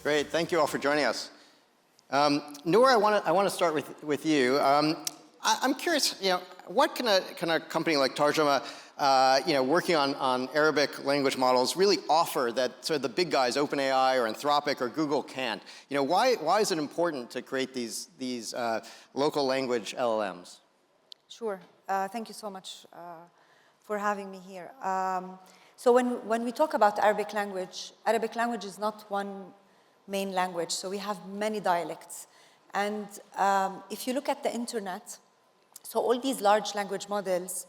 Great. Thank you all for joining us. Nour, I want to start with you. I'm curious, what can a company like Tarjama, working on Arabic language models really offer that sort of the big guys, OpenAI or Anthropic or Google can't? Why is it important to create these local language LLMs? Sure. Thank you so much for having me here. So when we talk about Arabic language is not one main language. So we have many dialects. And if you look at the internet, so all these large language models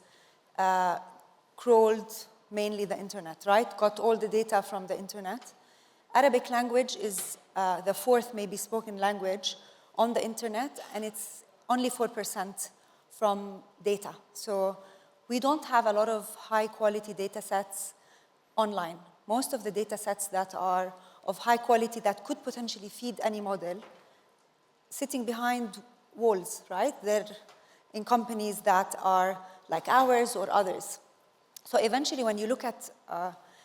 crawled mainly the internet, right? Got all the data from the internet. Arabic language is the fourth maybe spoken language on the internet, and it's only 4% from data. So we don't have a lot of high quality data sets online. Most of the data sets that are of high quality that could potentially feed any model sitting behind walls, right? They're in companies that are like ours or others. So eventually when you look at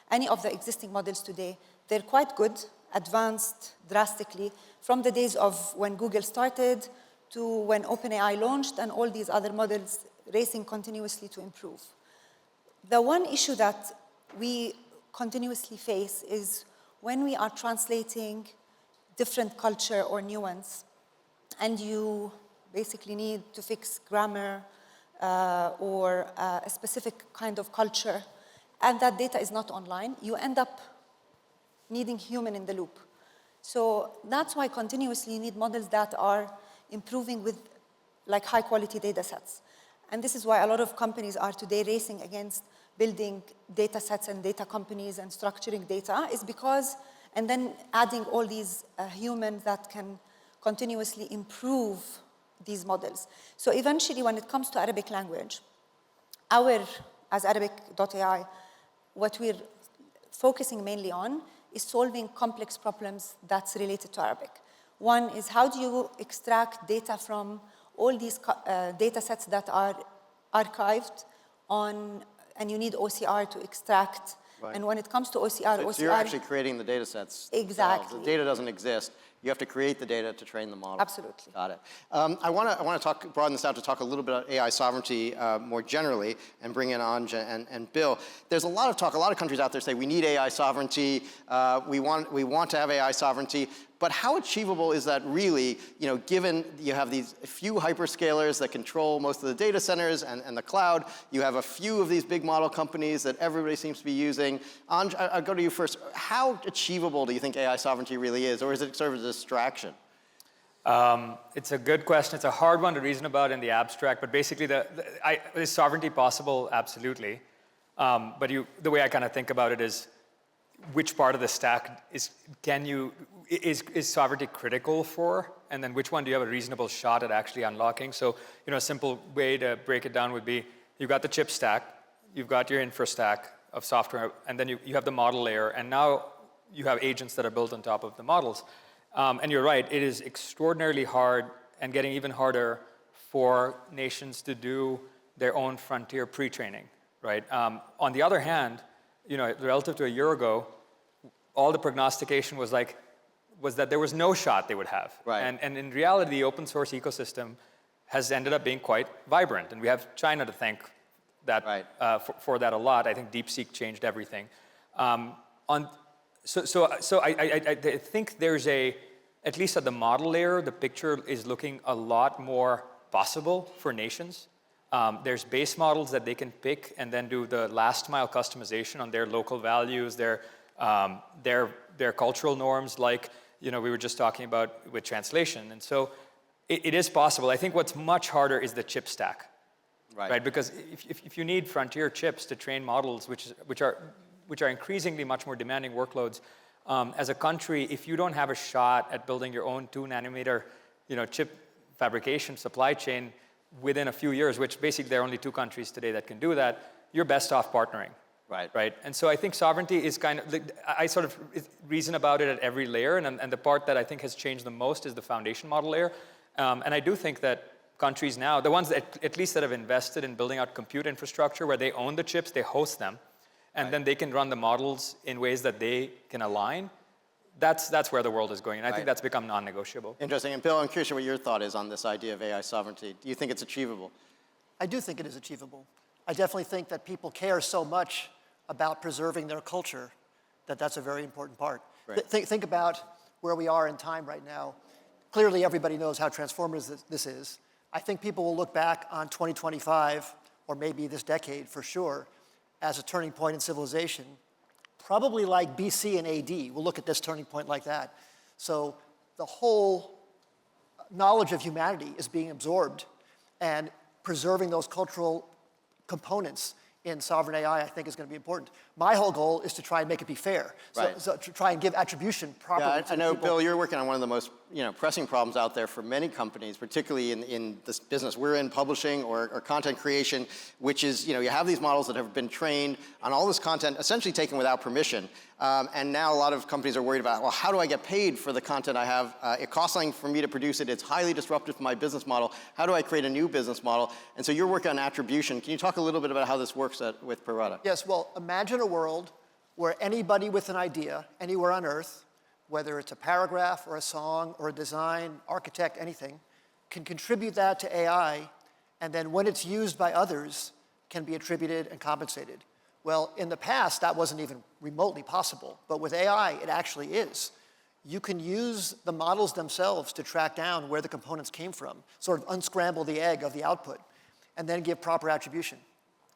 any of the existing models today, they're quite good, advanced drastically from the days of when Google started to when OpenAI launched and all these other models racing continuously to improve. The one issue that we continuously face is when we are translating different culture or nuance, and you basically need to fix grammar or a specific kind of culture, and that data is not online, you end up needing human in the loop. So that's why continuously you need models that are improving with like high quality data sets. And this is why a lot of companies are today racing against building data sets and data companies and structuring data is because, and then adding all these humans that can continuously improve these models. So eventually when it comes to Arabic language, as Arabic.ai, what we're focusing mainly on is solving complex problems that's related to Arabic. One is how do you extract data from all these data sets that are archived on, and you need OCR to extract. Right. And when it comes to OCR, so you're actually creating the data sets. Exactly. The data doesn't exist. You have to create the data to train the model. Absolutely. Got it. I want to broaden this out to talk a little bit about AI sovereignty more generally and bring in Anjney and Bill. There's a lot of talk, a lot of countries out there say we need AI sovereignty, we want to have AI sovereignty, but how achievable is that really, given you have these few hyperscalers that control most of the data centers and the cloud, you have a few of these big model companies that everybody seems to be using. Anj, I'll go to you first. How achievable do you think AI sovereignty really is, or is it sort of a distraction? It's a good question. It's a hard one to reason about in the abstract, but basically, is sovereignty possible? Absolutely. But the way I kind of think about it is, which part of the stack is sovereignty critical for, and then which one do you have a reasonable shot at actually unlocking? So, a simple way to break it down would be, you've got the chip stack, you've got your infra stack of software, and then you have the model layer, and now you have agents that are built on top of the models. And you're right, it is extraordinarily hard and getting even harder for nations to do their own frontier pre-training, right? On the other hand, relative to a year ago, all the prognostication was that there was no shot they would have. Right. And in reality, the open source ecosystem has ended up being quite vibrant. And we have China to thank that, right. For that a lot. I think DeepSeek changed everything. So I think there's at least at the model layer, the picture is looking a lot more possible for nations. There's base models that they can pick and then do the last mile customization on their local values, their cultural norms, like we were just talking about with translation. And so it is possible. I think what's much harder is the chip stack, right? Because if you need frontier chips to train models, which are increasingly much more demanding workloads, as a country, if you don't have a shot at building your own 2-nanometer, chip fabrication supply chain within a few years, which basically there are only 2 countries today that can do that, you're best off partnering. Right. And so I think sovereignty is kind of, I sort of reason about it at every layer, and the part that I think has changed the most is the foundation model layer. And I do think that countries now, the ones that at least that have invested in building out compute infrastructure where they own the chips, they host them, and then they can run the models in ways that they can align, that's where the world is going. And I think that's become non-negotiable. Interesting. And Bill, I'm curious what your thought is on this idea of AI sovereignty. Do you think it's achievable? I do think it is achievable. I definitely think that people care so much about preserving their culture that that's a very important part. Right. Think about where we are in time right now. Clearly, everybody knows how transformative this is. I think people will look back on 2025, or maybe this decade for sure, as a turning point in civilization, probably like BC and AD. We'll look at this turning point like that. So the whole knowledge of humanity is being absorbed, and preserving those cultural components in sovereign AI, I think, is going to be important. My whole goal is to try and make it be fair. So to try and give attribution properly to I know, people. Bill, you're working on one of the most pressing problems out there for many companies, particularly in this business we're in, publishing or content creation, which is, you have these models that have been trained on all this content, essentially taken without permission. And now a lot of companies are worried about, well, how do I get paid for the content I have? It costs something for me to produce it. It's highly disruptive to my business model. How do I create a new business model? And so you're working on attribution. Can you talk a little bit about how this works with ProRata? Yes, well, imagine a world where anybody with an idea, anywhere on Earth, whether it's a paragraph or a song or a design, architect, anything, can contribute that to AI, and then when it's used by others, can be attributed and compensated. Well, in the past, that wasn't even remotely possible, but with AI, it actually is. You can use the models themselves to track down where the components came from, sort of unscramble the egg of the output, and then give proper attribution.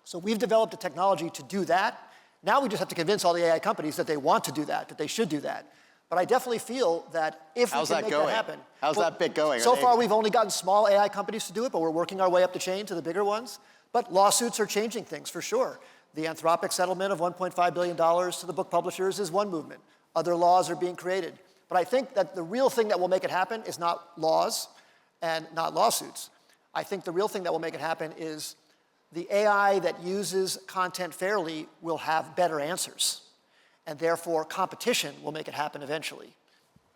So we've developed a technology to do that. Now we just have to convince all the AI companies that they want to do that they should do that. But I definitely feel that if we can make that happen. How's that bit going? So far, we've only gotten small AI companies to do it, but we're working our way up the chain to the bigger ones. But lawsuits are changing things, for sure. The Anthropic settlement of $1.5 billion to the book publishers is one movement. Other laws are being created. But I think that the real thing that will make it happen is not laws and not lawsuits. I think the real thing that will make it happen is the AI that uses content fairly will have better answers. And therefore, competition will make it happen eventually.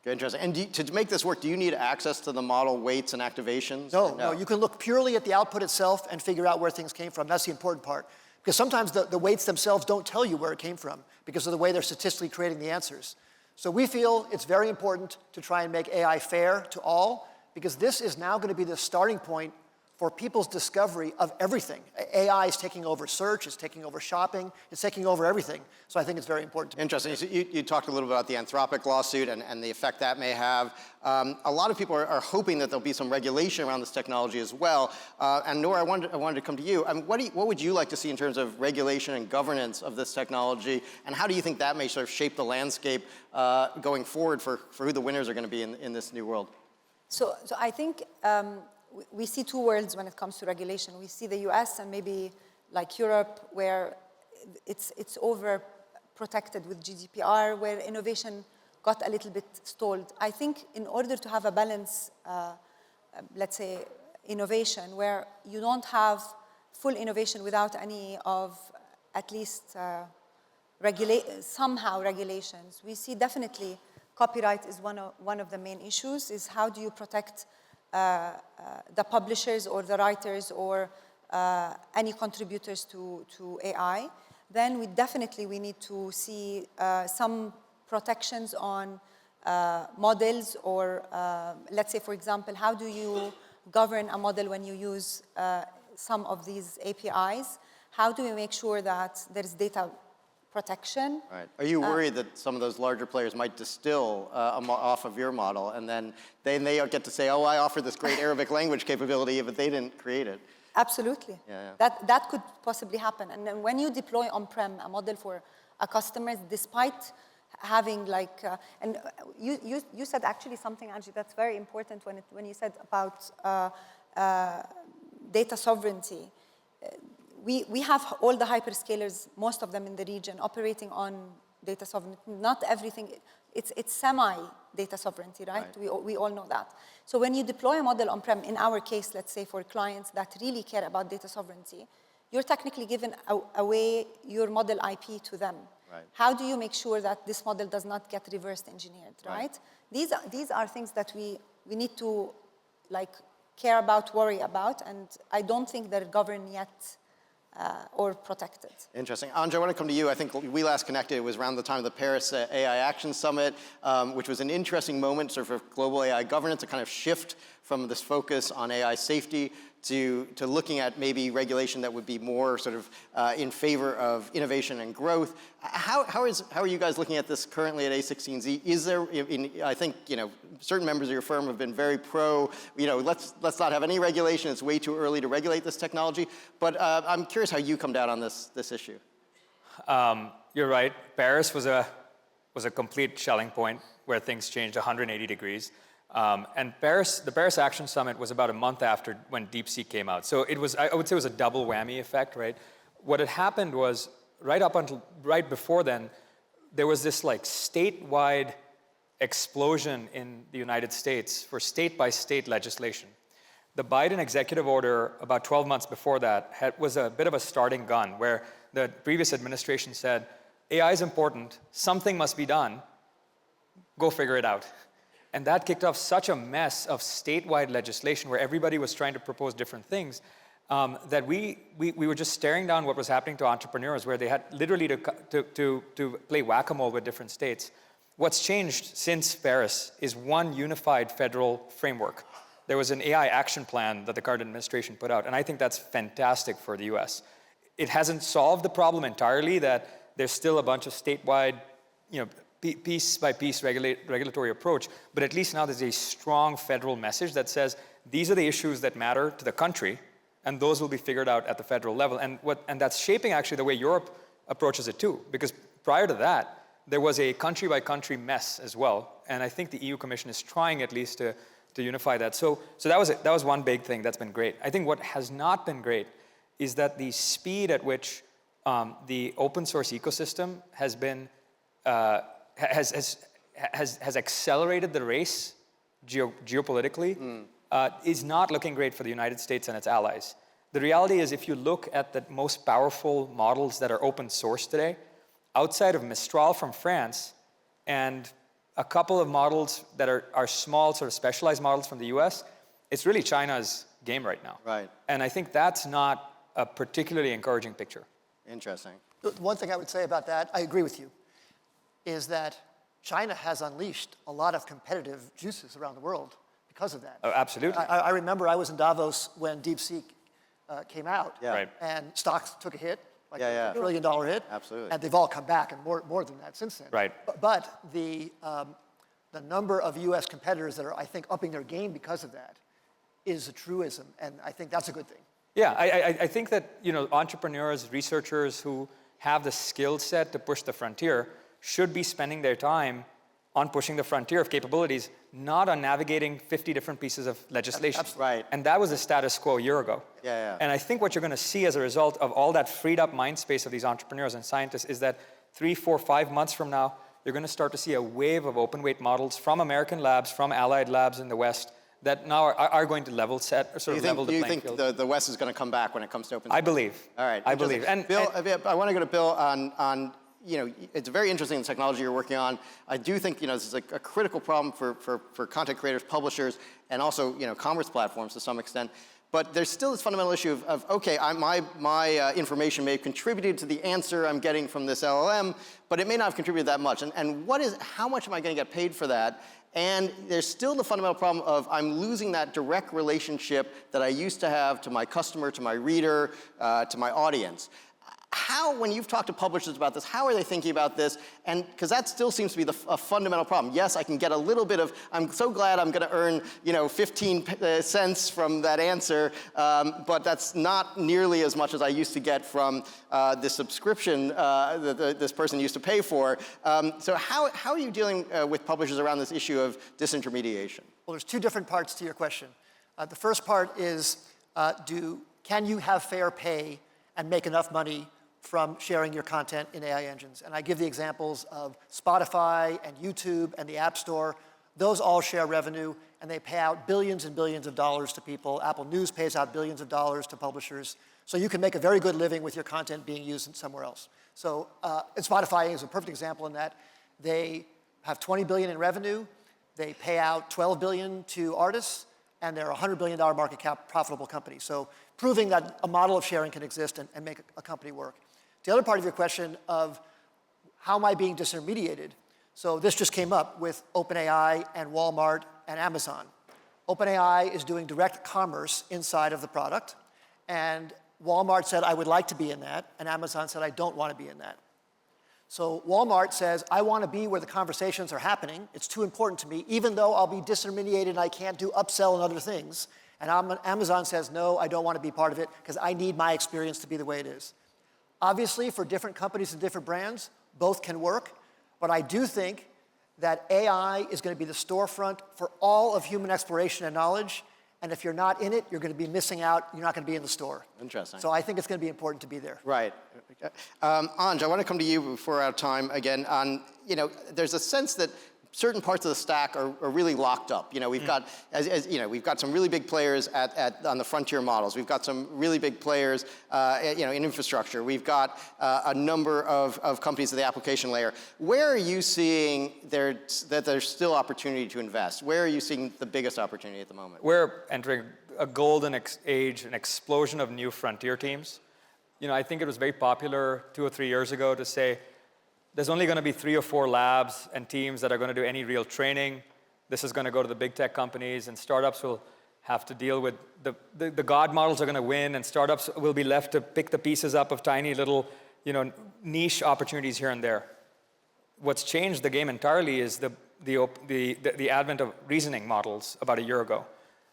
Okay, interesting. And to make this work, do you need access to the model weights and activations? No, you can look purely at the output itself and figure out where things came from. That's the important part. Because sometimes the weights themselves don't tell you where it came from because of the way they're statistically creating the answers. So we feel it's very important to try and make AI fair to all, because this is now going to be the starting point for people's discovery of everything. AI is taking over search, it's taking over shopping, it's taking over everything. So I think it's very important to Interesting. So you talked a little bit about the Anthropic lawsuit and the effect that may have. A lot of people are hoping that there'll be some regulation around this technology as well. And Nour, I wanted to come to you. I mean, what would you like to see in terms of regulation and governance of this technology? And how do you think that may sort of shape the landscape going forward for who the winners are going to be in this new world? So I think we see two worlds when it comes to regulation. We see the US and maybe like Europe, where it's over-protected with GDPR, where innovation got a little bit stalled. I think in order to have a balance, let's say, innovation, where you don't have full innovation without any of at least somehow regulations, we see definitely copyright is one of the main issues, is how do you protect the publishers or the writers or any contributors to AI. Then we need to see some protections on models, or let's say, for example, how do you govern a model when you use some of these APIs? How do we make sure that there's data protection? Right. Are you worried that some of those larger players might distill off of your model, and then they get to say, oh, I offer this great Arabic language capability, but they didn't create it? Absolutely. Yeah. That could possibly happen. And then when you deploy on-prem a model for a customer, despite having like, and you said actually something, Anjney, that's very important when you said about data sovereignty. We have all the hyperscalers, most of them in the region, operating on data sovereignty. Not everything, it's semi-data sovereignty, right? We all know that. So when you deploy a model on-prem, in our case, let's say for clients that really care about data sovereignty, you're technically giving away your model IP to them. Right. How do you make sure that this model does not get reversed engineered, right? These are things that we need to like care about, worry about, and I don't think they're governed yet or protected. Interesting. Anjney, I want to come to you. I think we last connected, it was around the time of the Paris AI Action Summit, which was an interesting moment sort of for global AI governance, a kind of shift from this focus on AI safety to looking at maybe regulation that would be more sort of in favor of innovation and growth. How are you guys looking at this currently at A16Z? Is there, I think, certain members of your firm have been very pro, let's not have any regulation. It's way too early to regulate this technology. But I'm curious how you come down on this issue. You're right. Paris was a complete shelling point where things changed 180 degrees. And the Paris Action Summit was about a month after when DeepSeek came out. So it was, I would say it was a double whammy effect, right? What had happened was right before then, there was this like statewide explosion in the United States for state-by-state legislation. The Biden executive order about 12 months before that was a bit of a starting gun where the previous administration said, AI is important, something must be done, go figure it out. And that kicked off such a mess of statewide legislation where everybody was trying to propose different things that we were just staring down what was happening to entrepreneurs where they had literally to play whack-a-mole with different states. What's changed since Paris is one unified federal framework. There was an AI action plan that the current administration put out, and I think that's fantastic for the US. It hasn't solved the problem entirely that there's still a bunch of statewide, piece-by-piece regulatory approach, but at least now there's a strong federal message that says these are the issues that matter to the country, and those will be figured out at the federal level. And that's shaping actually the way Europe approaches it too, because prior to that, there was a country-by-country mess as well, and I think the EU Commission is trying at least to unify that. So that was one big thing that's been great. I think what has not been great is that the speed at which the open source ecosystem has been has accelerated the race geopolitically is not looking great for the United States and its allies. The reality is if you look at the most powerful models that are open source today, outside of Mistral from France and a couple of models that are small sort of specialized models from the US, it's really China's game right now. Right. And I think that's not a particularly encouraging picture. Interesting. One thing I would say about that, I agree with you, is that China has unleashed a lot of competitive juices around the world because of that. Oh, absolutely. I remember I was in Davos when DeepSeek came out, Yeah. Right. and stocks took a hit, like Yeah. a $1 trillion hit. Absolutely. And they've all come back, and more than that since then. Right. But the number of US competitors that are, I think, upping their game because of that is a truism, and I think that's a good thing. Yeah, I think that entrepreneurs, researchers who have the skill set to push the frontier should be spending their time on pushing the frontier of capabilities, not on navigating 50 different pieces of legislation. Absolutely. Right. And that was the status quo a year ago. Yeah. And I think what you're going to see as a result of all that freed up mind space of these entrepreneurs and scientists is that 3, 4, 5 months from now, you're going to start to see a wave of open weight models from American labs, from allied labs in the West, that now are going to level set, or sort of level the playing field. Do you think the West is going to come back when it comes to open source? I believe. All right. I believe. And Bill, I want to go to Bill on it's very interesting, the technology you're working on. I do think, this is a critical problem for content creators, publishers, and also, commerce platforms to some extent. But there's still this fundamental issue of okay, my information may have contributed to the answer I'm getting from this LLM, but it may not have contributed that much. And how much am I going to get paid for that? And there's still the fundamental problem of I'm losing that direct relationship that I used to have to my customer, to my reader, to my audience. When you've talked to publishers about this, how are they thinking about this? And because that still seems to be a fundamental problem. Yes, I can get a little bit of, I'm so glad I'm going to earn 15 cents from that answer, but that's not nearly as much as I used to get from the subscription that this person used to pay for. So how are you dealing with publishers around this issue of disintermediation? Well, there's two different parts to your question. The first part is, can you have fair pay and make enough money from sharing your content in AI engines? And I give the examples of Spotify and YouTube and the App Store. Those all share revenue, and they pay out billions and billions of dollars to people. Apple News pays out billions of dollars to publishers. So you can make a very good living with your content being used somewhere else. So and Spotify is a perfect example in that they have $20 billion in revenue. They pay out $12 billion to artists, and they're a $100 billion market cap profitable company. So proving that a model of sharing can exist and make a company work. The other part of your question of how am I being disintermediated? So this just came up with OpenAI and Walmart and Amazon. OpenAI is doing direct commerce inside of the product, and Walmart said, I would like to be in that, and Amazon said, I don't want to be in that. So Walmart says, I want to be where the conversations are happening. It's too important to me, even though I'll be disintermediated and I can't do upsell and other things. And Amazon says, no, I don't want to be part of it because I need my experience to be the way it is. Obviously, for different companies and different brands, both can work. But I do think that AI is going to be the storefront for all of human exploration and knowledge. And if you're not in it, you're going to be missing out. You're not going to be in the store. Interesting. So I think it's going to be important to be there. Right. Anj, I want to come to you before we're out of time again. There's a sense that certain parts of the stack are really locked up. We've got, we've got some really big players on the frontier models. We've got some really big players, in infrastructure. We've got a number of companies at the application layer. Where are you seeing that there's still opportunity to invest? Where are you seeing the biggest opportunity at the moment? We're entering a golden age, an explosion of new frontier teams. I think it was very popular 2 or 3 years ago to say, there's only going to be 3 or 4 labs and teams that are going to do any real training. This is going to go to the big tech companies, and startups will have to deal with the God models are going to win, and startups will be left to pick the pieces up of tiny little, niche opportunities here and there. What's changed the game entirely is the advent of reasoning models about a year ago.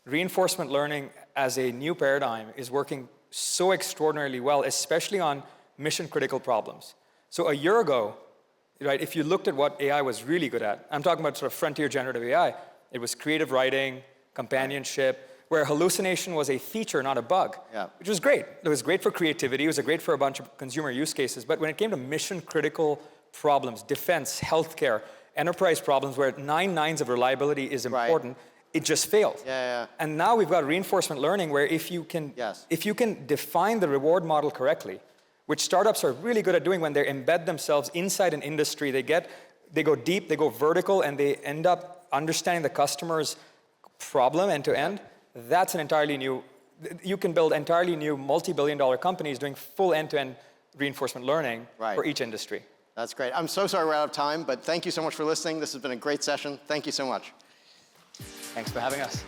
Reinforcement learning as a new paradigm is working so extraordinarily well, especially on mission-critical problems. So a year ago, right, if you looked at what AI was really good at, I'm talking about sort of frontier generative AI, it was creative writing, companionship, where hallucination was a feature, not a bug, which was great. It was great for creativity, it was great for a bunch of consumer use cases, but when it came to mission-critical problems, defense, healthcare, enterprise problems where 9 nines of reliability is important, it just failed. And now we've got reinforcement learning where if you can define the reward model correctly, which startups are really good at doing when they embed themselves inside an industry, they go deep, they go vertical, and they end up understanding the customer's problem end to end. That's an entirely new, you can build entirely new multi-billion-dollar companies doing full end-to-end reinforcement learning for each industry. That's great. I'm so sorry we're out of time, but thank you so much for listening. This has been a great session. Thank you so much. Thanks for having us.